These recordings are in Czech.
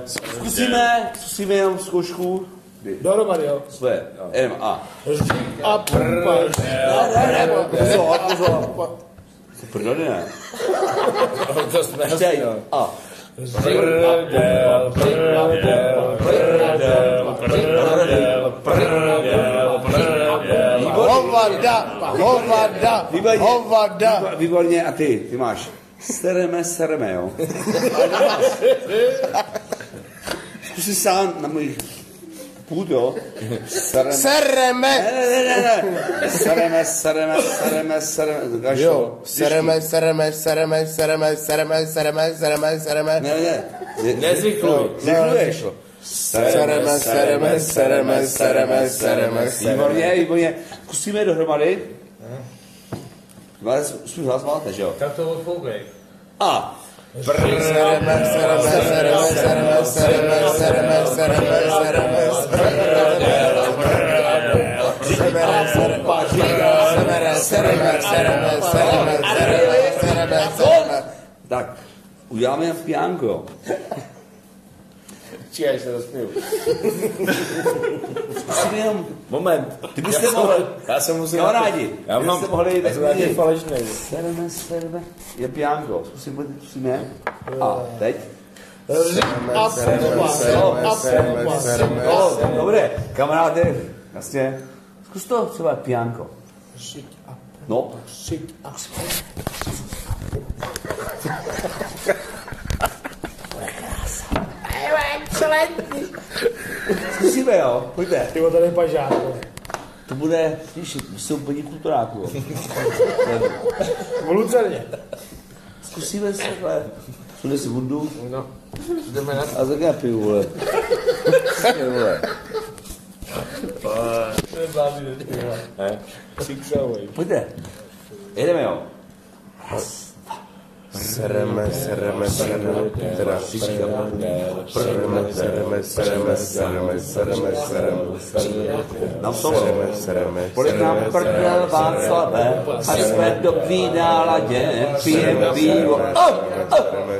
Zkusíme jenom zkoušku. Dohromady, jo. Své, jdem a. A pumpaš. Pozor. Co prdele, ne? To jsme Čtej, a. Hovada. Výborně, a ty máš. Sereme, jo. Zkusí sám na můj půd, jo. Sereme. Ne. Sereme. Jo, sereme. Ne. Nezvykluj. Zvykluješ. Sereme. Výborně. Zkusíme dohromady. Svůj hlas máte, že jo? Tak to odfoukej. A. Tak, uděláme jen piánko, jo. Čekaj, se rozpiju. Zkusíme jenom... Moment. Ty byste mohli... Já jsem musel... Kamarádi, Já mám... byste mohli... Já jsem nějaký falešnej. Sereme. Je piánko. Zkusíme. A teď. Dobré, kamaráde. Jasně. Zkus to třeba piánko. No. Zkusíme, jo, pojďte. Ty to nepažák. To bude, víš, jsou úplně kulturáku. V Lucerně. Zkusíme se, takhle. Sunde si bundu. No. Jdeme na to. A také piju, vole. To je blází, ne? Šiksavoj. Pojďte. Jedeme, jo. Sereme. Nám solo. Kolik nám prdel Václavé, a jsme do náladě, pijem víno,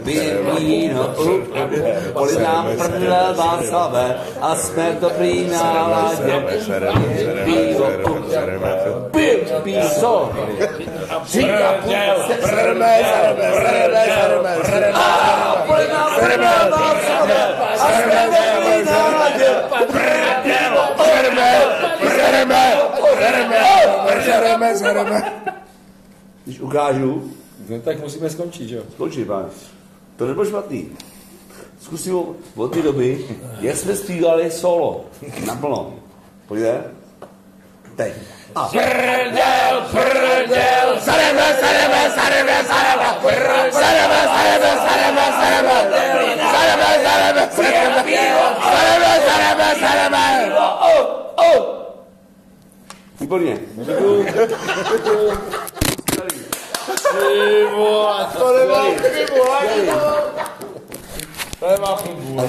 pijem víno, kolik nám prdel Václavé, a jsme v dobrý náladě, pijem víno, pijem píso, říká Sereme. Když ukážu, No tak musíme skončit, jo? skončí, pane. To nebylo špatný. Zkusím od té doby, jak jsme zpívali solo. Naplno. Pojďte. Teď. A. Prdel, sereme. Výborně. To nemá chybu.